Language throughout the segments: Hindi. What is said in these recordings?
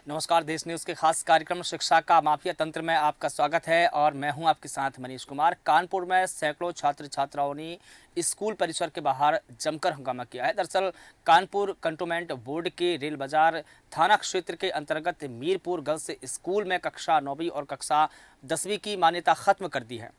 नमस्कार। देश न्यूज़ के खास कार्यक्रम शिक्षा का माफिया तंत्र में आपका स्वागत है और मैं हूं आपके साथ मनीष कुमार। कानपुर में सैकड़ों छात्र छात्राओं ने स्कूल परिसर के बाहर जमकर हंगामा किया है। दरअसल कानपुर कंटोनमेंट बोर्ड के रेल बाजार थाना क्षेत्र के अंतर्गत मीरपुर गर्ल्स स्कूल में कक्षा 9वीं और कक्षा 10वीं की मान्यता खत्म कर दी है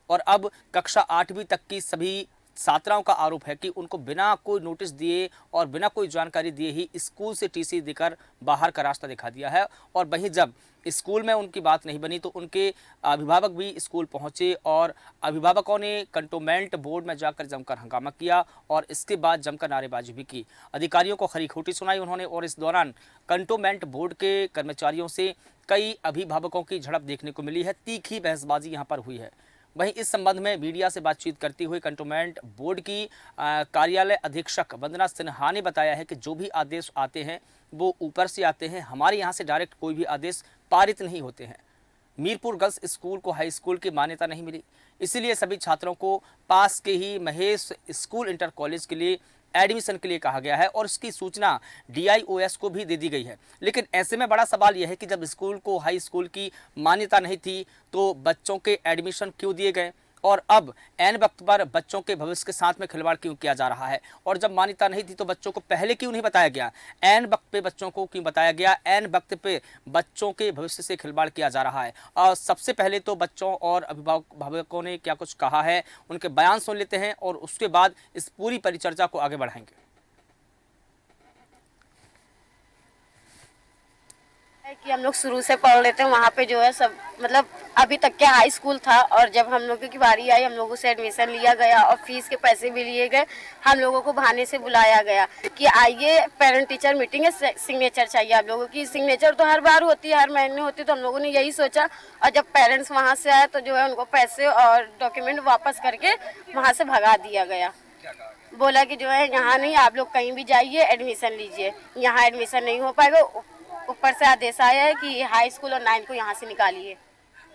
और अब कक्षा 8वीं तक की सभी छात्राओं का आरोप है कि उनको बिना कोई नोटिस दिए और बिना कोई जानकारी दिए ही स्कूल से टीसी देकर बाहर का रास्ता दिखा दिया है। और वहीं जब स्कूल में उनकी बात नहीं बनी तो उनके अभिभावक भी स्कूल पहुंचे और अभिभावकों ने कंटोनमेंट बोर्ड में जाकर जमकर हंगामा किया और इसके बाद जमकर नारेबाजी भी की। अधिकारियों को खरी खोटी सुनाई उन्होंने और इस दौरान कंटोनमेंट बोर्ड के कर्मचारियों से कई अभिभावकों की झड़प देखने को मिली है। तीखी बहसबाजी यहाँ पर हुई है। वहीं इस संबंध में मीडिया से बातचीत करती हुई कंटोनमेंट बोर्ड की कार्यालय अधीक्षक वंदना सिन्हा ने बताया है कि जो भी आदेश आते हैं वो ऊपर से आते हैं। हमारे यहाँ से डायरेक्ट कोई भी आदेश पारित नहीं होते हैं। मीरपुर गर्ल्स स्कूल को हाई स्कूल की मान्यता नहीं मिली, इसीलिए सभी छात्रों को पास के ही महेश स्कूल इंटर कॉलेज के लिए एडमिशन के लिए कहा गया है और इसकी सूचना डीआईओएस को भी दे दी गई है। लेकिन ऐसे में बड़ा सवाल यह है कि जब स्कूल को हाई स्कूल की मान्यता नहीं थी तो बच्चों के एडमिशन क्यों दिए गए और अब ऐन वक्त पर बच्चों के भविष्य के साथ में खिलवाड़ क्यों किया जा रहा है। और जब मान्यता नहीं थी तो बच्चों को पहले क्यों नहीं बताया गया, ऐन वक्त पे बच्चों को क्यों बताया गया, ऐन वक्त पे बच्चों के भविष्य से खिलवाड़ किया जा रहा है। और सबसे पहले तो बच्चों और अभिभावकों ने क्या कुछ कहा है उनके बयान सुन लेते हैं और उसके बाद इस पूरी परिचर्चा को आगे बढ़ाएंगे। कि हम लोग शुरू से पढ़ लेते हैं वहाँ पे जो है सब मतलब अभी तक के हाई स्कूल था और जब हम लोगों की बारी आई हम लोगों से एडमिशन लिया गया और फीस के पैसे भी लिए गए। हम लोगों को बहाने से बुलाया गया कि आइए पेरेंट टीचर मीटिंग है, सिग्नेचर चाहिए आप लोगों की। सिग्नेचर तो हर बार होती है, हर महीने होती है, तो हम लोगों ने यही सोचा और जब पेरेंट्स वहाँ से आए तो जो है उनको पैसे और डॉक्यूमेंट वापस करके वहाँ से भगा दिया गया। बोला कि जो है यहाँ नहीं, आप लोग कहीं भी जाइए एडमिशन लीजिए, यहाँ एडमिशन नहीं हो पाएगा। ऊपर से आदेश आया है कि हाई स्कूल और 9 को यहाँ से निकालिए।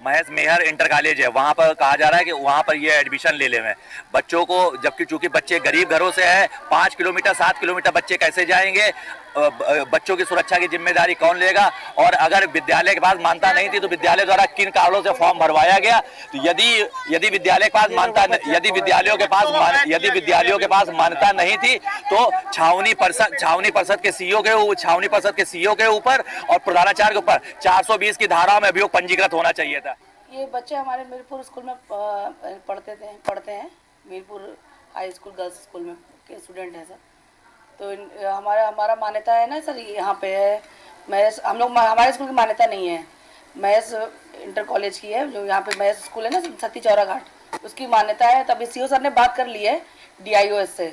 महेश मेहर इंटर कॉलेज है, वहाँ पर कहा जा रहा है कि वहाँ पर ये एडमिशन ले लें बच्चों को, जबकि चूंकि बच्चे गरीब घरों से हैं। 5 किलोमीटर 7 किलोमीटर बच्चे कैसे जाएंगे, बच्चों की सुरक्षा की जिम्मेदारी कौन लेगा। और अगर विद्यालय के पास मान्यता नहीं थी तो विद्यालय द्वारा किन कारणों से फॉर्म भरवाया गया। तो यदि विद्यालय के पास मान्यता, यदि विद्यालयों के पास मान्यता नहीं थी तो छावनी परिषद के सीईओ के ऊपर और प्रधानाचार्य के ऊपर 420 की धारा में अभियोग पंजीकृत होना चाहिए था। ये बच्चे हमारे मीरपुर स्कूल में पढ़ते हैं Mirpur high school girls school में के स्टूडेंट हैं सर। तो हमारा मान्यता है ना सर, यहाँ पे है महेश, हमारे स्कूल की मान्यता नहीं है। महेश इंटर कॉलेज की है, जो यहाँ पे महेश स्कूल है ना सती चौरा घाट, उसकी मान्यता है। तभी सीओ सर ने बात कर ली है डीआईओएस से,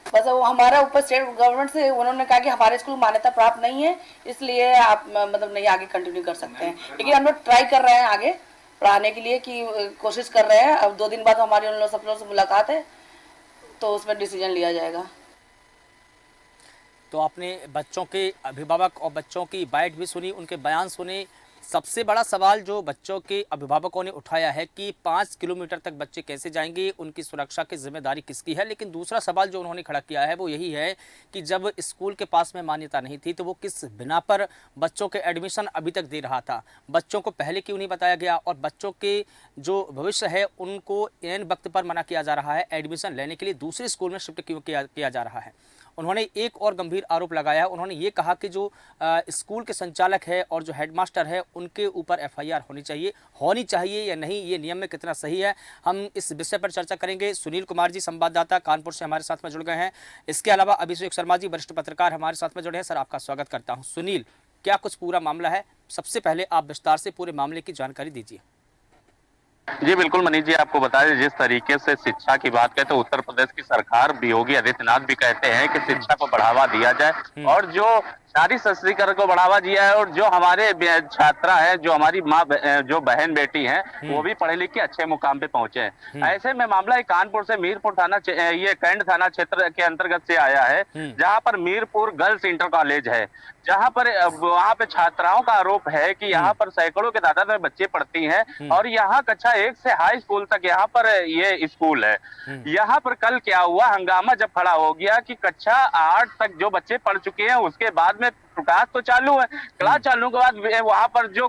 बस वो हमारा ऊपर स्टेट गवर्नमेंट से उन्होंने कहा कि हमारे स्कूल मान्यता प्राप्त नहीं है, इसलिए आप मतलब नहीं आगे कंटिन्यू कर सकते हैं। लेकिन हम लोग ट्राई कर रहे हैं आगे पढ़ाने के लिए की कोशिश कर रहे हैं। अब 2 दिन बाद हमारी उन लोग सब लोगों से मुलाकात है तो उसमें डिसीजन लिया जाएगा। तो आपने बच्चों के अभिभावक और बच्चों की बाइट भी सुनी, उनके बयान सुने। सबसे बड़ा सवाल जो बच्चों के अभिभावकों ने उठाया है कि 5 किलोमीटर तक बच्चे कैसे जाएंगे, उनकी सुरक्षा की जिम्मेदारी किसकी है। लेकिन दूसरा सवाल जो उन्होंने खड़ा किया है वो यही है कि जब स्कूल के पास में मान्यता नहीं थी तो वो किस बिना पर बच्चों के एडमिशन अभी तक दे रहा था, बच्चों को पहले क्यों नहीं बताया गया और बच्चों के जो भविष्य है उनको ऐन वक्त पर मना किया जा रहा है, एडमिशन लेने के लिए दूसरे स्कूल में शिफ्ट क्यों किया जा रहा है। उन्होंने एक और गंभीर आरोप लगाया है। उन्होंने ये कहा कि जो स्कूल के संचालक है और जो हेडमास्टर है उनके ऊपर एफआईआर होनी चाहिए या नहीं, ये नियम में कितना सही है। हम इस विषय पर चर्चा करेंगे। सुनील कुमार जी संवाददाता कानपुर से हमारे साथ में जुड़ गए हैं। इसके अलावा अभिषेक शर्मा जी वरिष्ठ पत्रकार हमारे साथ में जुड़े हैं। सर आपका स्वागत करता हूँ। सुनील, क्या कुछ पूरा मामला है, सबसे पहले आप विस्तार से पूरे मामले की जानकारी दीजिए। जी बिल्कुल मनीष जी, आपको बता दें जिस तरीके से शिक्षा की बात करें तो उत्तर प्रदेश की सरकार योगी आदित्यनाथ भी कहते हैं कि शिक्षा को बढ़ावा दिया जाए और जो नारी सशक्तिकरण को बढ़ावा दिया है और जो हमारे छात्रा है, जो हमारी माँ जो बहन बेटी हैं वो भी पढ़े लिख के अच्छे मुकाम पे पहुंचे हैं। ऐसे में मामला कानपुर से मीरपुर थाना, ये कैंट थाना क्षेत्र के अंतर्गत से आया है, जहां पर मीरपुर गर्ल्स इंटर कॉलेज है, जहां पर वहां पे छात्राओं का आरोप है कि यहाँ पर सैकड़ों के तादाद में बच्चे पढ़ती हैं और यहाँ कक्षा 1 से हाई स्कूल तक यहाँ पर ये स्कूल है। यहाँ पर कल क्या हुआ, हंगामा जब खड़ा हो गया कि कक्षा 8 तक जो बच्चे पढ़ चुके हैं उसके बाद में क्लास तो चालू है, क्लास चालू के बाद वहां पर जो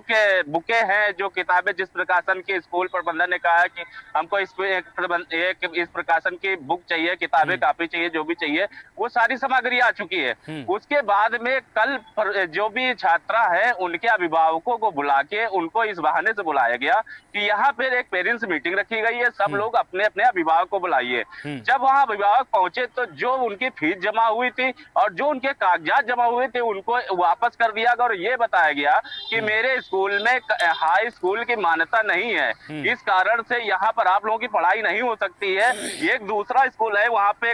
बुके हैं, जो किताबें, जिस प्रकाशन की स्कूल प्रबंधन ने कहा है कि हमको इस प्रकाशन की बुक चाहिए, किताबें कापी चाहिए, जो भी चाहिए, वो सारी सामग्री आ चुकी है। उसके बाद में कल जो भी छात्रा है उनके अभिभावकों को बुला के उनको इस बहाने से बुलाया गया कि यहाँ पर एक पेरेंट्स मीटिंग रखी गई है, सब लोग अपने अपने अभिभावक को बुलाइए। जब वहां अभिभावक पहुंचे तो जो उनकी फीस जमा हुई थी और जो उनके कागजात जमा हुए थे उनको वापस कर दिया गया और ये बताया गया कि मेरे स्कूल में हाई स्कूल की मान्यता नहीं है, इस कारण से यहाँ पर आप लोगों की पढ़ाई नहीं हो सकती है। एक दूसरा स्कूल है वहाँ पे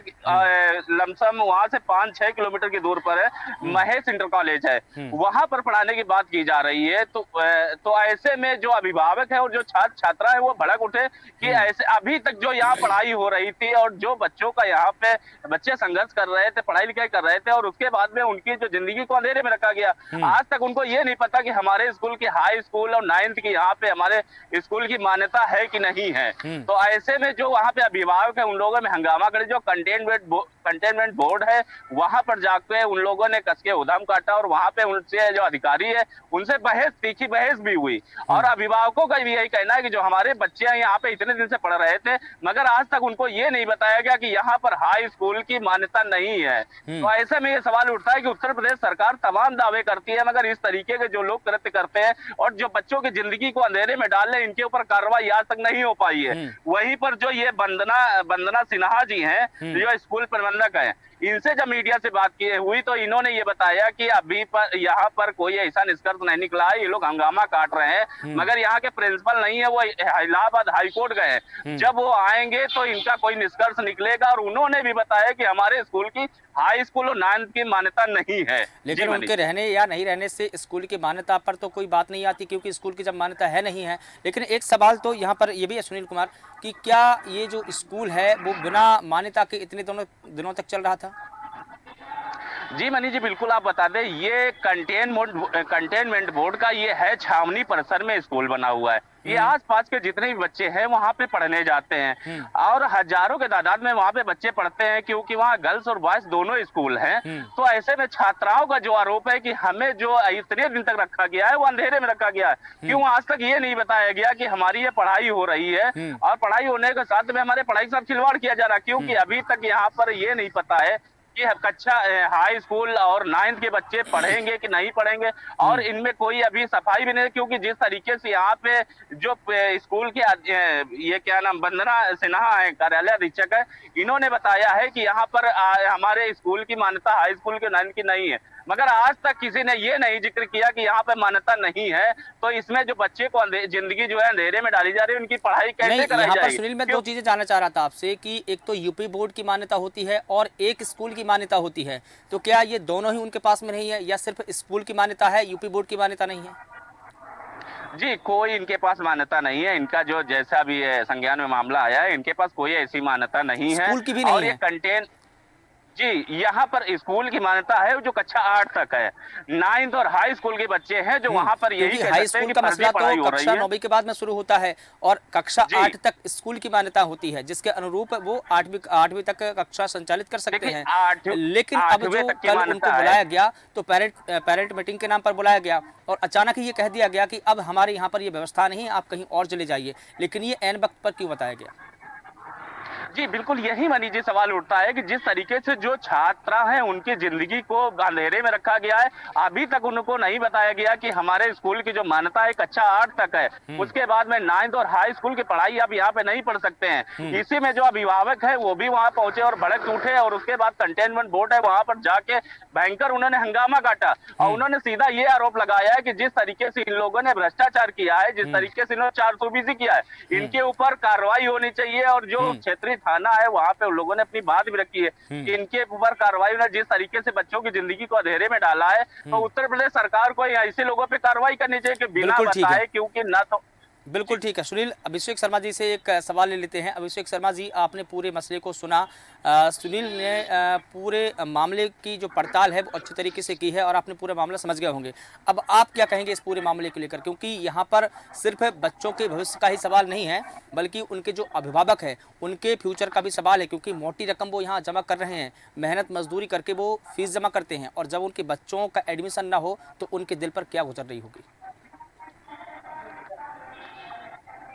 लमसम वहां से 5-6 किलोमीटर की दूर पर है, महेश इंटर कॉलेज है, वहां पर पढ़ाने की बात की जा रही है। तो ऐसे में जो अभिभावक है और जो छात्र छात्रा है वो भड़क उठे कि ऐसे अभी तक जो यहाँ पढ़ाई हो रही थी और जो बच्चों का यहाँ पे बच्चे संघर्ष कर रहे थे, पढ़ाई लिखाई कर रहे थे, और उसके बाद में उनकी जो जिंदगी को अंधेरे में रखा गया। आज तक उनको ये नहीं पता कि हमारे स्कूल की हाई स्कूल और 9th की यहाँ पे हमारे स्कूल की मान्यता है कि नहीं है। तो ऐसे में जो वहाँ पे अभिभावक है उन लोगों में हंगामा करे, जो कंटेनमेंट बोर्ड है वहां पर जाके उन लोगों ने कसके उधम काटा और वहां पे उनसे जो अधिकारी है उनसे तीखी बहस भी हुई। और अभिभावकों का भी यही कहना है कि जो हमारे बच्चे यहाँ पे इतने दिन से पढ़ रहे थे मगर आज तक उनको ये नहीं बताया गया कि यहाँ पर हाई स्कूल की मान्यता नहीं है। तो ऐसे में ये सवाल उठता है कि उत्तर प्रदेश सरकार तमाम दावे करती है मगर इस तरीके के जो लोग कृत्य करते हैं और जो बच्चों की जिंदगी को अंधेरे में डाल रहे हैं, इनके ऊपर कार्रवाई आज तक नहीं हो पाई है। वहीं पर जो ये वंदना सिन्हा जी हैं जो स्कूल प्रबंधक है, इनसे जब मीडिया से बात की हुई तो इन्होंने ये बताया कि अभी पर यहाँ पर कोई ऐसा निष्कर्ष नहीं निकला है, ये लोग हंगामा काट रहे हैं मगर यहाँ के प्रिंसिपल नहीं है, वो इलाहाबाद हाईकोर्ट गए हैं, जब वो आएंगे तो इनका कोई निष्कर्ष निकलेगा। और उन्होंने भी बताया कि हमारे स्कूल की हाई स्कूल और 9th की मान्यता नहीं है। लेकिन उनके रहने या नहीं रहने से स्कूल की मान्यता पर तो कोई बात नहीं आती, क्योंकि स्कूल की जब मान्यता है नहीं है। लेकिन एक सवाल तो यहाँ पर ये भी है सुनील कुमार कि क्या ये जो स्कूल है वो बिना मान्यता के इतने दिनों तक चल रहा था? जी मनीष जी, बिल्कुल आप बता दें, ये कंटेनमेंट बोर्ड का ये है, छावनी परिसर में स्कूल बना हुआ है। ये आसपास के जितने भी बच्चे हैं वहाँ पे पढ़ने जाते हैं और हजारों के तादाद में वहाँ पे बच्चे पढ़ते हैं, क्योंकि वहाँ गर्ल्स और बॉयज दोनों स्कूल हैं। तो ऐसे में छात्राओं का जो आरोप है कि हमें जो इतने दिन तक रखा गया है वो अंधेरे में रखा गया है, क्यों आज तक ये नहीं बताया गया कि हमारी ये पढ़ाई हो रही है और पढ़ाई होने के साथ में हमारे पढ़ाई के साथ खिलवाड़ किया जा रहा है, क्योंकि अभी तक यहाँ पर ये नहीं पता है कि कक्षा हाई स्कूल और 9th के बच्चे पढ़ेंगे कि नहीं पढ़ेंगे। और इनमें कोई अभी सफाई भी नहीं, क्योंकि जिस तरीके से यहाँ पे जो स्कूल के ये क्या नाम वंदना सिन्हा है, कार्यालय अधीक्षक है, इन्होंने बताया है कि यहाँ पर हमारे स्कूल की मान्यता हाई स्कूल के 9th की नहीं है, मगर आज तक किसी ने ये नहीं जिक्र किया कि यहाँ पे मान्यता नहीं है। तो इसमें जो बच्चे को जिंदगी जो है अंधेरे में डाली जा रही है, उनकी पढ़ाई कैसे कराई जाएगी? सुनील, मैं दो चीजें जानना चाह रहा था आपसे कि एक तो यूपी बोर्ड की मान्यता होती है और एक स्कूल की मान्यता होती है, तो क्या ये दोनों ही उनके पास में नहीं है या सिर्फ स्कूल की मान्यता है, यूपी बोर्ड की मान्यता नहीं है? जी, कोई इनके पास मान्यता नहीं है। इनका जो जैसा भी संज्ञान में मामला आया है, इनके पास कोई ऐसी मान्यता नहीं है। स्कूल की भी नहीं और है? ये जी, यहाँ पर स्कूल की मान्यता है जो कक्षा 8 तक है। 9th और हाई स्कूल के बच्चे हैं जो वहाँ पर यही कहते हाई हैं स्कूल कि का मसला पढ़ाई तो हो रही कक्षा है। 9वीं के बाद में शुरू होता है और कक्षा 8 तक स्कूल की मान्यता होती है, जिसके अनुरूप वो 8वीं तक कक्षा संचालित कर सकते हैं। लेकिन अब जो कल उनको बुलाया गया तो पेरेंट मीटिंग के नाम पर बुलाया गया और अचानक ही ये कह दिया गया कि अब हमारे यहाँ पर ये व्यवस्था नहीं, आप कहीं और चले जाइए। लेकिन ये ऐन वक्त पर क्यों बताया गया? जी बिल्कुल, यही मनीष जी सवाल उठता है कि जिस तरीके से जो छात्रा हैं उनकी जिंदगी को अंधेरे में रखा गया है, अभी तक उनको नहीं बताया गया कि हमारे स्कूल की जो मान्यता है कक्षा 8 तक है, उसके बाद में 9th और हाई स्कूल की पढ़ाई आप यहाँ पे नहीं पढ़ सकते हैं। इसी में जो अभिभावक है वो भी वहाँ पहुंचे और भड़क उठे और उसके बाद कंटेनमेंट बोर्ड है वहां पर जाके भयंकर उन्होंने हंगामा काटा और उन्होंने सीधा ये आरोप लगाया है कि जिस तरीके से इन लोगों ने भ्रष्टाचार किया है, जिस तरीके से इन्होंने 420 किया है, इनके ऊपर कार्रवाई होनी चाहिए। और जो क्षेत्रीय थाना है वहां पे उन लोगों ने अपनी बात भी रखी है कि इनके ऊपर कार्रवाई ने जिस तरीके से बच्चों की जिंदगी को अंधेरे में डाला है, तो उत्तर प्रदेश सरकार को ऐसे लोगों पे कार्रवाई करनी चाहिए कि बिना बताए, क्योंकि ना तो बिल्कुल ठीक है सुनील। अभिषेक शर्मा जी से एक सवाल ले लेते हैं। अभिषेक शर्मा जी, आपने पूरे मसले को सुना। सुनील ने पूरे मामले की जो पड़ताल है वो अच्छी तरीके से की है और आपने पूरा मामला समझ गए होंगे। अब आप क्या कहेंगे इस पूरे मामले को लेकर, क्योंकि यहाँ पर सिर्फ बच्चों के भविष्य का ही सवाल नहीं है बल्कि उनके जो अभिभावक हैं उनके फ्यूचर का भी सवाल है, क्योंकि मोटी रकम वो यहाँ जमा कर रहे हैं, मेहनत मजदूरी करके वो फीस जमा करते हैं और जब उनके बच्चों का एडमिशन ना हो तो उनके दिल पर क्या गुजर रही होगी।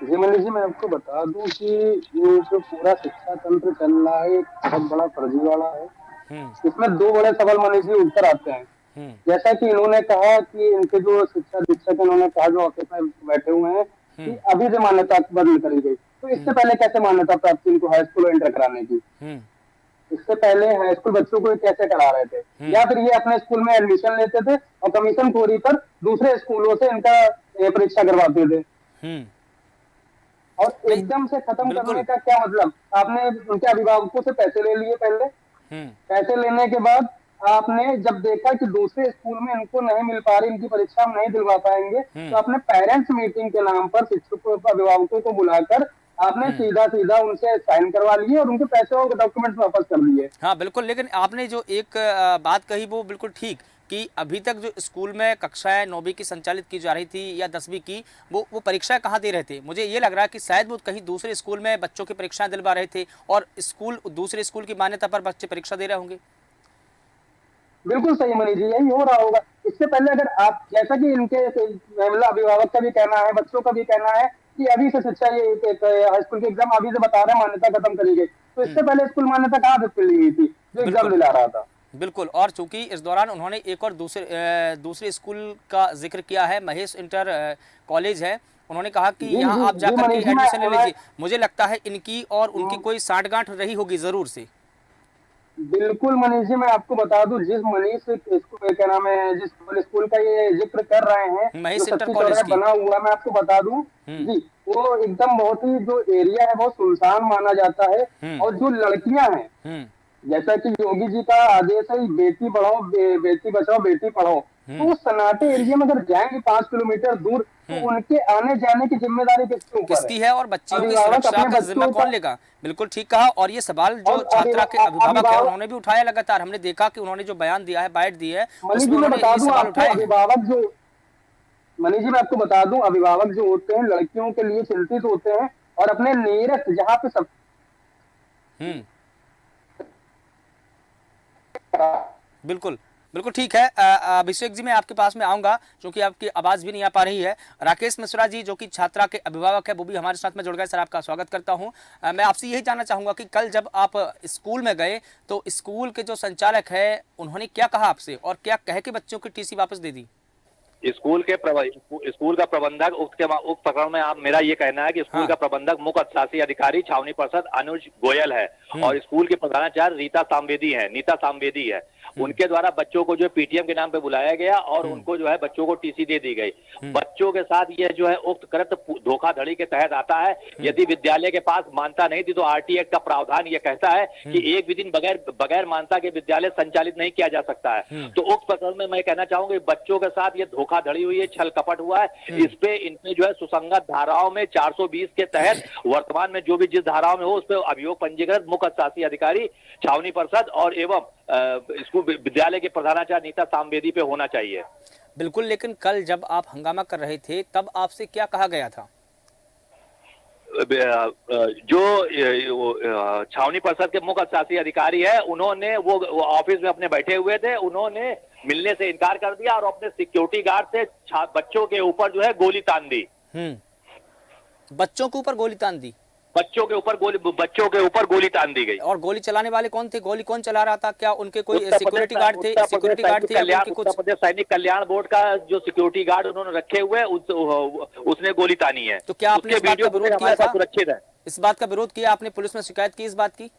जी मनीष जी, मैं आपको बता दूं कि ये जो पूरा शिक्षा तंत्र चल रहा है एक बहुत बड़ा फर्जीवाड़ा है। इसमें दो बड़े सवाल मनीष जी उठकर आते हैं। जैसा कि इन्होंने कहा कि इनके जो शिक्षा शिक्षक इन्होंने कहा जो ऑफिस में बैठे हुए हैं कि अभी से मान्यता बदल करी गई, तो इससे पहले कैसे मान्यता प्राप्त थी इनको हाई स्कूल एंटर कराने की? इससे पहले हाई स्कूल बच्चों को कैसे करा रहे थे? या फिर ये अपने स्कूल में एडमिशन लेते थे और कमीशन खोरी पर दूसरे स्कूलों से इनका परीक्षा करवाते थे और एकदम से खत्म करने का क्या मतलब? आपने उनके अभिभावकों से पैसे ले लिए पहले, पैसे लेने के बाद आपने जब देखा कि दूसरे स्कूल में इनको नहीं मिल पा रही, इनकी परीक्षा हम नहीं दिलवा पाएंगे, तो आपने पेरेंट्स मीटिंग के नाम पर शिक्षकों अभिभावकों को बुलाकर आपने सीधा सीधा उनसे साइन करवा लिए और उनके पैसे और डॉक्यूमेंट्स वापस कर लिए। हाँ बिल्कुल, लेकिन आपने जो एक बात कही वो बिल्कुल ठीक कि अभी तक जो स्कूल में कक्षाएं 9वीं की संचालित की जा रही थी या 10वीं की, वो परीक्षाएं कहाँ दे रहे थे? मुझे ये लग रहा है कि शायद वो कहीं दूसरे स्कूल में बच्चों की परीक्षाएं दिलवा रहे थे और स्कूल दूसरे स्कूल की मान्यता पर बच्चे परीक्षा दे रहे होंगे। बिल्कुल सही मनीष जी, यही हो रहा होगा। इससे पहले अगर आप, जैसा कि इनके मतलब अभिभावक का भी कहना है, बच्चों का भी कहना है कि अभी से शिक्षा ये हाई स्कूल के एग्जाम अभी से बता रहे हैं मान्यता खत्म करी गई, तो इससे पहले स्कूल मान्यता कहाँ से ली गई थी जो एग्जाम दिला रहा था? बिल्कुल, और चूंकि इस दौरान उन्होंने एक और दूसरे स्कूल का जिक्र किया है, महेश इंटर कॉलेज है, उन्होंने कहा कि यहाँ आप जाकर के एडमिशन ले लीजिए। मुझे लगता है इनकी और उनकी कोई साठगांठ रही होगी जरूर से। बिल्कुल मनीष जी, मैं आपको बता दूं, जिस मनीष क्या नाम है, जिस स्कूल का ये जिक्र कर रहे हैं, महेश इंटर कॉलेज बना हुआ, मैं आपको बता दूं जी, वो एकदम बहुत ही जो एरिया है बहुत सुनसान माना जाता है और जो लड़कियां हैं, जैसा कि योगी जी का आदेश है बेटी पढ़ाओ बेटी बचाओ बेटी पढ़ाओ, तो सन्नाटे एरिया में अगर जाएंगे 5 किलोमीटर दूर तो उनके आने जाने की जिम्मेदारी किसकी है और बच्चियों की सुरक्षा का जिम्मा कौन लेगा? बिल्कुल ठीक कहा। और ये सवाल जो छात्रा के अभिभावक है उन्होंने भी उठाया लगातार। हमने देखा कि उन्होंने जो बयान दिया है, बाइट दी है, उसमें उन्होंने ये सवाल उठाए। अभिभावक जो मनीष जी, मैं आपको बता दूं, अभिभावक जो होते हैं लड़कियों के लिए चिंतित होते हैं और अपने नीरस जहाँ पे सब बिल्कुल बिल्कुल ठीक है। अभिषेक जी, मैं आपके पास में आऊंगा क्योंकि आपकी आवाज़ भी नहीं आ पा रही है। राकेश मिश्रा जी जो कि छात्रा के अभिभावक है वो भी हमारे साथ में जुड़ गए। सर, आपका स्वागत करता हूं। मैं आपसे यही जानना चाहूंगा कि कल जब आप स्कूल में गए तो स्कूल के जो संचालक है उन्होंने क्या कहा आपसे और क्या कह के बच्चों की टीसी वापस दे दी? स्कूल का प्रबंधक उक्त प्रकरण में आप, मेरा ये कहना है कि स्कूल का प्रबंधक मुख्य शासी अधिकारी छावनी परिषद अनुज गोयल है और स्कूल के प्रधानाचार्य नीता सामवेदी है। उनके द्वारा बच्चों को जो पीटीएम के नाम पे बुलाया गया और उनको जो है बच्चों को टीसी दे दी गई। बच्चों के साथ ये जो है उक्त कृत्य धोखाधड़ी के तहत आता है। यदि विद्यालय के पास मान्यता नहीं थी तो आरटी एक्ट का प्रावधान ये कहता है कि एक भी दिन बगैर मान्यता के विद्यालय संचालित नहीं किया जा सकता है। तो उक्त प्रकरण में मैं कहना चाहूंगा बच्चों के साथ ये धोखाधड़ी हुई है, छल कपट हुआ है। इनपे जो है सुसंगत धाराओं में 420 के तहत वर्तमान में जो भी जिस धाराओं में हो उस पर अभियोग पंजीकृत मुख्य शासी अधिकारी छावनी परिषद और एवं स्कूल विद्यालय के प्रधानाचार्य नीता सामवेदी पे होना चाहिए। बिल्कुल, लेकिन कल जब आप हंगामा कर रहे थे तब आपसे क्या कहा गया था? जो छावनी परिषद के मुख्य शासी अधिकारी है उन्होंने वो ऑफिस में अपने बैठे हुए थे, उन्होंने मिलने से इनकार कर दिया और अपने सिक्योरिटी गार्ड से बच्चों के ऊपर जो है गोली तान दी। बच्चों के ऊपर गोली तान दी? बच्चों के ऊपर गोली तान दी गई। और गोली चलाने वाले कौन थे? गोली कौन चला रहा था? क्या उनके कोई सिक्योरिटी गार्ड थे? सिक्योरिटी गार्ड थे? उत्तर प्रदेश सैनिक कल्याण बोर्ड का जो सिक्योरिटी गार्ड उन्होंने रखे हुए उसने गोली तानी है। तो क्या आपने इस बात का विरोध किया था? सुरक्षित है। इस बात का विरोध किया आपने? पुलिस में शिकायत की इस बात की?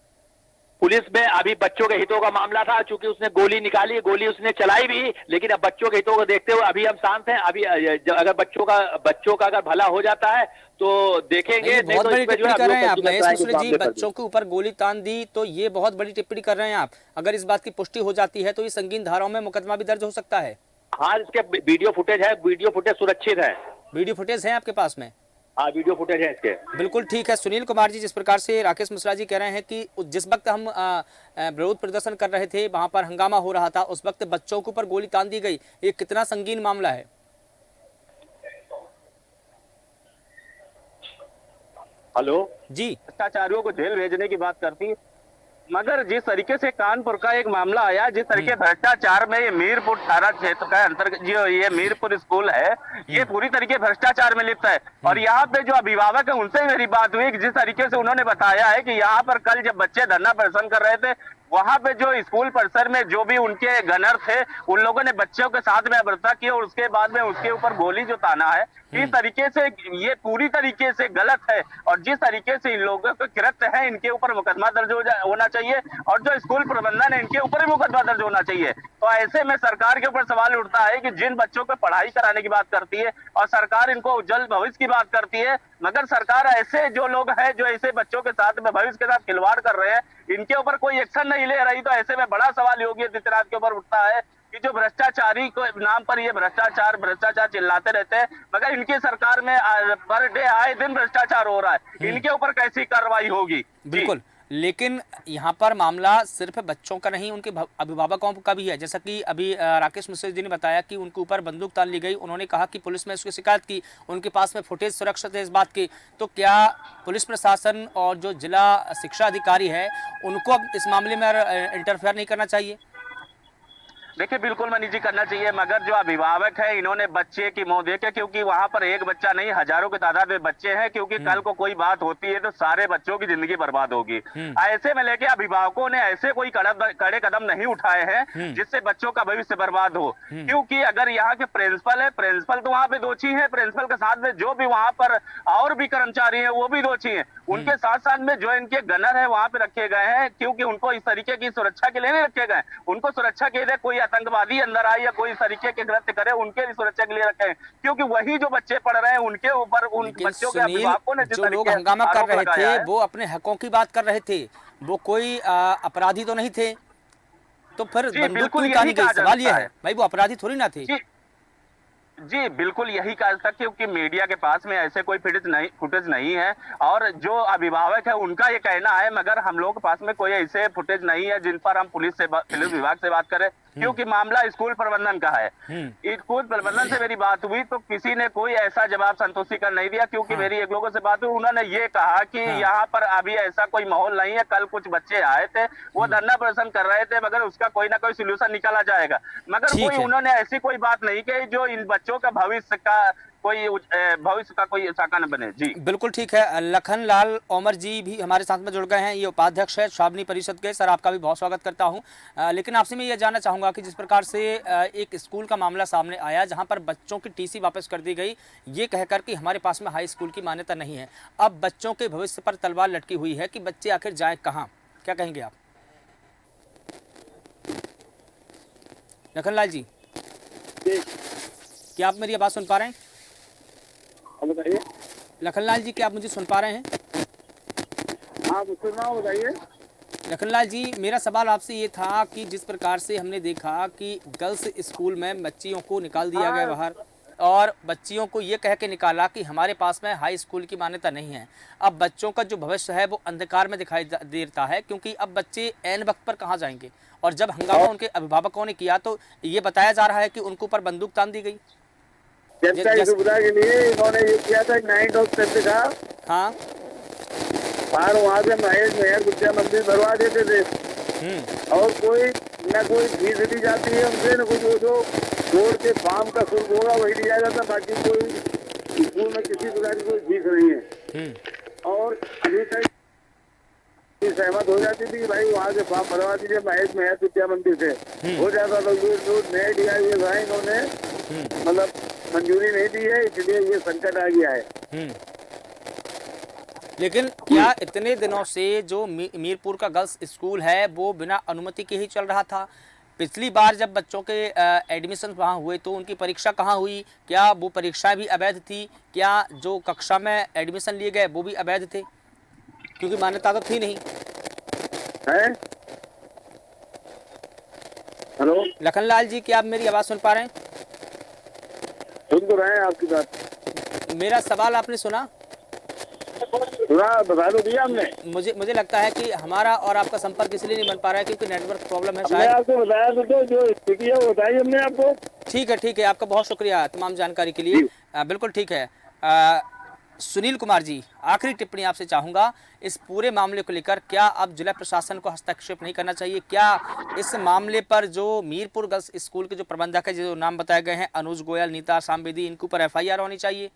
पुलिस में अभी बच्चों के हितों का मामला था, चूंकि उसने गोली निकाली, गोली उसने चलाई भी, लेकिन अब बच्चों के हितों को देखते हुए अभी हम शांत हैं। अभी अगर बच्चों का अगर भला हो जाता है तो देखेंगे। बहुत बड़ी टिप्पणी कर रहे हैं आप महेश मिश्रा जी, बच्चों के ऊपर गोली तान दी तो ये बहुत बड़ी टिप्पणी कर रहे हैं आप। अगर इस बात की पुष्टि हो जाती है तो ये संगीन धाराओं में मुकदमा भी दर्ज हो सकता है। हाँ, इसके वीडियो फुटेज है, वीडियो फुटेज सुरक्षित है। वीडियो फुटेज है आपके पास में? हाँ, वीडियो फुटेज है इसके। बिल्कुल ठीक है सुनील कुमार जी, जिस प्रकार से राकेश मिश्रा जी कह रहे हैं कि जिस वक्त हम विरोध प्रदर्शन कर रहे थे, वहां पर हंगामा हो रहा था, उस वक्त बच्चों के ऊपर गोली तान दी गई। ये कितना संगीन मामला है। हेलो जी भ्रष्टाचारियों को जेल भेजने की बात करती, मगर जिस तरीके से कानपुर का एक मामला आया, जिस तरीके भ्रष्टाचार में ये मीरपुर थाना क्षेत्र का अंतर्गत जो ये मीरपुर स्कूल है, ये पूरी तरीके भ्रष्टाचार में लिप्त है। और यहाँ पे जो अभिभावक है उनसे मेरी बात हुई कि जिस तरीके से उन्होंने बताया है कि यहाँ पर कल जब बच्चे धरना प्रदर्शन कर रहे थे, वहां पे जो स्कूल परिसर में जो भी उनके गनर थे, उन लोगों ने बच्चों के साथ में अभद्रता की और उसके बाद में उसके ऊपर गोली जो ताना है, इस तरीके से ये पूरी तरीके से गलत है। और जिस तरीके से इन लोगों के कृत्य है, इनके ऊपर मुकदमा दर्ज होना चाहिए और जो स्कूल प्रबंधन है इनके ऊपर भी मुकदमा दर्ज होना चाहिए। तो ऐसे में सरकार के ऊपर सवाल उठता है कि जिन बच्चों को पढ़ाई कराने की बात करती है और सरकार इनको उज्जवल भविष्य की बात करती है, मगर सरकार ऐसे जो लोग हैं जो ऐसे बच्चों के साथ में भविष्य के साथ खिलवाड़ कर रहे हैं, इनके ऊपर कोई एक्शन नहीं ले रही। तो ऐसे में बड़ा सवाल योगी आदित्यनाथ के ऊपर उठता है कि जो भ्रष्टाचारी को नाम पर ये भ्रष्टाचार चिल्लाते रहते हैं, मगर इनकी सरकार में पर डे आए दिन भ्रष्टाचार हो रहा है, इनके ऊपर कैसी कार्रवाई होगी। बिल्कुल, लेकिन यहाँ पर मामला सिर्फ बच्चों का नहीं, उनके अभिभावकों का भी है। जैसा कि अभी राकेश मिश्रा जी ने बताया कि उनके ऊपर बंदूक तान ली गई, उन्होंने कहा कि पुलिस में इसकी शिकायत की, उनके पास में फुटेज सुरक्षित है इस बात की। तो क्या पुलिस प्रशासन और जो जिला शिक्षा अधिकारी है उनको अब इस मामले में इंटरफेयर नहीं करना चाहिए? देखिए बिल्कुल मनीष जी करना चाहिए, मगर जो अभिभावक है इन्होंने बच्चे की मुंह देखे, क्योंकि वहां पर एक बच्चा नहीं हजारों की तादाद में बच्चे हैं, क्योंकि कल को कोई बात होती है तो सारे बच्चों की जिंदगी बर्बाद होगी। ऐसे में लेके अभिभावकों ने ऐसे कोई कड़े कदम नहीं उठाए हैं जिससे बच्चों का भविष्य बर्बाद हो। क्योंकि अगर यहाँ के प्रिंसिपल है, प्रिंसिपल तो वहाँ पे दोषी है, प्रिंसिपल के साथ में जो भी वहाँ पर और भी कर्मचारी है वो भी दोषी है। उनके साथ साथ में जो इनके गनर है वहां पे रखे गए हैं, क्योंकि उनको इस तरीके की सुरक्षा के लिए नहीं रखे गए, उनको सुरक्षा के लिए कोई आतंकवादी अंदर आए या कोई इस तरीके के कृत्य करे उनके लिए सुरक्षा के लिए रखे हैं, क्योंकि वही जो बच्चे पढ़ रहे हैं उनके ऊपर उन बच्चों के अभिभावकों ने जो लोग हंगामा कर रहे थे वो अपने हकों की बात कर रहे थे, वो कोई अपराधी तो नहीं थे, तो फिर बंदूक क्यों तानी गई? सवाल ये है भाई, वो अपराधी थोड़ी ना थे। जी बिल्कुल यही कहा था, क्योंकि मीडिया के पास में ऐसे कोई फुटेज नहीं है और जो अभिभावक है उनका ये कहना है, मगर हम लोग के पास में कोई ऐसे फुटेज नहीं है जिन पर हम पुलिस विभाग से बात करें, क्योंकि मामला स्कूल प्रबंधन का है। स्कूल प्रबंधन से मेरी बात हुई तो किसी ने कोई ऐसा जवाब संतोषीकर नहीं दिया, क्योंकि मेरी एक लोगों से बात हुई, उन्होंने ये कहा कि यहाँ पर अभी ऐसा कोई माहौल नहीं है, कल कुछ बच्चे आए थे वो धरना प्रदर्शन कर रहे थे, मगर उसका कोई ना कोई सोल्यूशन निकाला जाएगा, मगर कोई उन्होंने ऐसी कोई बात नहीं कही जो इन बच्चों का भविष्य का कोई शाखा न बने। जी बिल्कुल ठीक है। लखन लाल ओमर जी भी हमारे साथ में जुड़ गए हैं, ये उपाध्यक्ष है श्रावणी परिषद के। सर आपका भी बहुत स्वागत करता हूं। लेकिन आपसे मैं ये जानना चाहूँगा कि जिस प्रकार से एक स्कूल का मामला सामने आया जहां पर बच्चों की टीसी वापस कर दी गई, ये कहकर कि हमारे पास में हाई स्कूल की मान्यता नहीं है, अब बच्चों के भविष्य पर तलवार लटकी हुई है कि बच्चे आखिर जाए कहाँ, क्या कहेंगे आप? लखन लाल जी, क्या आप मेरी आवाज़ सुन पा रहे हैं? बताइए। लखनलाल जी, क्या आप मुझे सुन पा रहे हैं? हाँ सुन रहा हूँ, बताइए। लखनलाल जी, मेरा सवाल आपसे ये था कि जिस प्रकार से हमने देखा कि गर्ल्स स्कूल में बच्चियों को निकाल दिया गया बाहर और बच्चियों को ये कह के निकाला कि हमारे पास में हाई स्कूल की मान्यता नहीं है, अब बच्चों का जो भविष्य है वो अंधकार में दिखाई देता है, क्योंकि अब बच्चे ऐन वक्त पर कहाँ जाएंगे। और जब हंगामा उनके अभिभावकों ने किया तो ये बताया जा रहा है कि उनके ऊपर बंदूक तान दी गई। जनता की सुविधा के लिए इन्होंने ये किया था, 9 डॉग सेंटर का। हाँ, बाहर वहाँ से महेश मेहर विद्या मंदिर भरवा देते थे और कोई न कोई फीस दी जाती है उनसे, न कुछ वो जो रोड के फार्म का शुल्क होगा वही लिया जाता, बाकी कोई स्कूल में किसी प्रकार की कोई फीस नहीं है। और अभी तक सहमत हो जाती थी कि भाई वहाँ से फॉर्म भरवा दीजिए महेश मेहर विद्या मंदिर से, हो जाता था। जो नए DIS है इन्होंने मतलब मंजूरी नहीं दी है, इसलिए ये संकट आ गया है। लेकिन क्या इतने दिनों से जो मीरपुर का गर्ल्स स्कूल है वो बिना अनुमति के ही चल रहा था? पिछली बार जब बच्चों के एडमिशन वहाँ हुए तो उनकी परीक्षा कहाँ हुई? क्या वो परीक्षा भी अवैध थी? क्या जो कक्षा में एडमिशन लिए गए वो भी अवैध थे, क्योंकि मान्यता तो थी नहीं है? हेलो लखनलाल जी, क्या आप मेरी आवाज़ सुन पा रहे हैं? सुन तो रहे हैं आपकी बात। मेरा सवाल आपने सुना? पूरा बता दो दिया हमने। मुझे लगता है कि हमारा और आपका संपर्क इसलिए नहीं बन पा रहा है क्योंकि नेटवर्क प्रॉब्लम है हमने शायद। आपको बताया तो जो स्थिति है वो बताई हमने आपको। ठीक है, आपका बहुत शुक्रिया तमाम जानकारी के लिए। बिल्कुल ठीक है। सुनील कुमार जी, आखिरी टिप्पणी आपसे चाहूँगा इस पूरे मामले को लेकर, क्या अब जिला प्रशासन को हस्तक्षेप नहीं करना चाहिए? क्या इस मामले पर जो मीरपुर गर्ल्स स्कूल के जो प्रबंधक है, जो नाम बताए गए हैं, अनुज गोयल, नीता सामवेदी, इनके ऊपर FIR होनी चाहिए?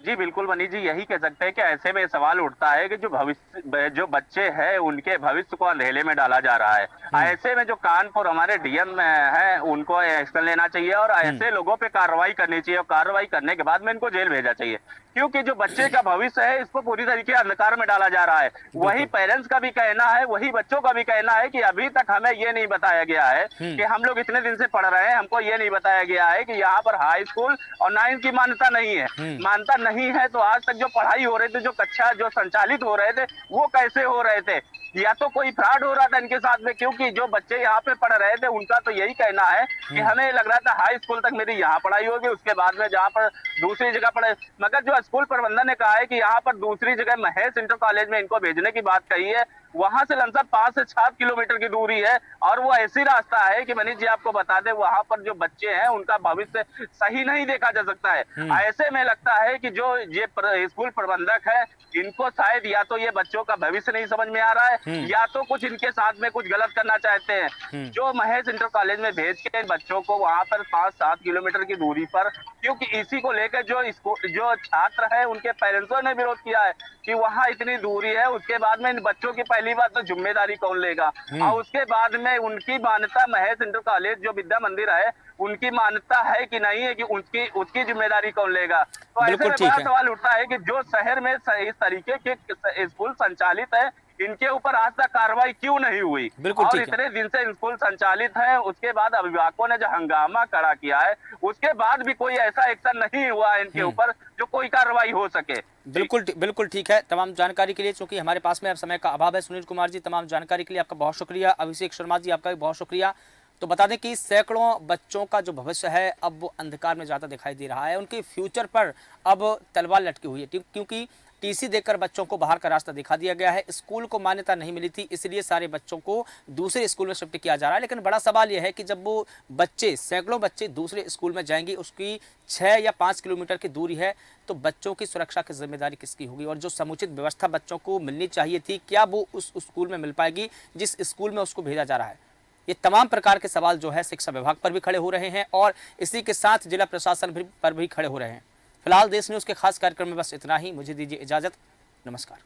जी बिल्कुल मनीष जी, यही कह सकते हैं कि ऐसे में सवाल उठता है कि जो बच्चे हैं उनके भविष्य को अंधेले में डाला जा रहा है। ऐसे में जो कानपुर हमारे DM है उनको एक्शन लेना चाहिए और ऐसे लोगों पे कार्रवाई करनी चाहिए, और कार्रवाई करने के बाद में इनको जेल भेजा चाहिए, क्योंकि जो बच्चे का भविष्य है इसको पूरी तरीके अंधकार में डाला जा रहा है। वही पेरेंट्स का भी कहना है, वही बच्चों का भी कहना है कि अभी तक हमें ये नहीं बताया गया है कि हम लोग इतने दिन से पढ़ रहे हैं, हमको ये नहीं बताया गया है कि यहाँ पर हाई स्कूल और 9 की मान्यता नहीं है। मान्यता नहीं है तो आज तक जो पढ़ाई हो रहे थे, जो कक्षा जो संचालित हो रहे थे, वो कैसे हो रहे थे? या तो कोई फ्रॉड हो रहा था इनके साथ में, क्योंकि जो बच्चे यहाँ पे पढ़ रहे थे उनका तो यही कहना है कि हमें लग रहा था हाई स्कूल तक मेरी यहाँ पढ़ाई होगी, उसके बाद में जहाँ पर दूसरी जगह पढ़े। मगर जो स्कूल प्रबंधन ने कहा है कि यहाँ पर दूसरी जगह महेश इंटर कॉलेज में इनको भेजने की बात कही है, वहां से लमसम 5 से 7 किलोमीटर की दूरी है, और वो ऐसी रास्ता है कि मनीष जी आपको बता दें, वहां पर जो बच्चे हैं उनका भविष्य सही नहीं देखा जा सकता है। ऐसे में लगता है कि जो ये स्कूल प्रबंधक है, इनको शायद या तो ये बच्चों का भविष्य नहीं समझ में आ रहा है, या तो कुछ इनके साथ में कुछ गलत करना चाहते हैं। जो महेश इंटर कॉलेज में भेज के बच्चों को वहां पर 5-7 किलोमीटर की दूरी पर, क्योंकि इसी को लेकर जो छात्र है उनके पेरेंट्सों ने विरोध किया है कि वहां इतनी दूरी है, उसके बाद में इन बच्चों की पहली बात तो जिम्मेदारी कौन लेगा, और उसके बाद में उनकी मान्यता महेश इंटर कॉलेज जो विद्या मंदिर है उनकी मान्यता है कि नहीं है, कि उसकी जिम्मेदारी कौन लेगा? तो ऐसे में बड़ा सवाल उठता है कि जो शहर में इस तरीके के स्कूल संचालित है, इनके ऊपर आज तक कार्रवाई क्यों नहीं हुई? और इतने दिन से स्कूल संचालित है, उसके बाद अभिभावकों ने जो हंगामा खड़ा किया है, उसके बाद भी कोई ऐसा एक्शन नहीं हुआ इनके ऊपर जो कोई कार्रवाई हो सके। बिल्कुल ठीक है। तमाम जानकारी के लिए, चूंकि हमारे पास में अब समय का अभाव है, सुनील कुमार जी तमाम जानकारी के लिए आपका बहुत शुक्रिया। अभिषेक शर्मा जी आपका भी बहुत शुक्रिया। तो बता दें कि सैकड़ों बच्चों का जो भविष्य है अब वो अंधकार में ज़्यादा दिखाई दे रहा है, उनके फ्यूचर पर अब तलवार लटकी हुई है, क्योंकि TC देकर बच्चों को बाहर का रास्ता दिखा दिया गया है। स्कूल को मान्यता नहीं मिली थी, इसलिए सारे बच्चों को दूसरे स्कूल में शिफ्ट किया जा रहा है। लेकिन बड़ा सवाल यह है कि जब वो सैकड़ों बच्चे दूसरे स्कूल में जाएंगे, उसकी 6 या 5 किलोमीटर की दूरी है, तो बच्चों की सुरक्षा की जिम्मेदारी किसकी होगी? और जो समुचित व्यवस्था बच्चों को मिलनी चाहिए थी, क्या वो उस स्कूल में मिल पाएगी जिस स्कूल में उसको भेजा जा रहा है? ये तमाम प्रकार के सवाल जो है शिक्षा विभाग पर भी खड़े हो रहे हैं और इसी के साथ जिला प्रशासन पर भी खड़े हो रहे हैं। फिलहाल देश न्यूज़ के खास कार्यक्रम में बस इतना ही। मुझे दीजिए इजाज़त। नमस्कार।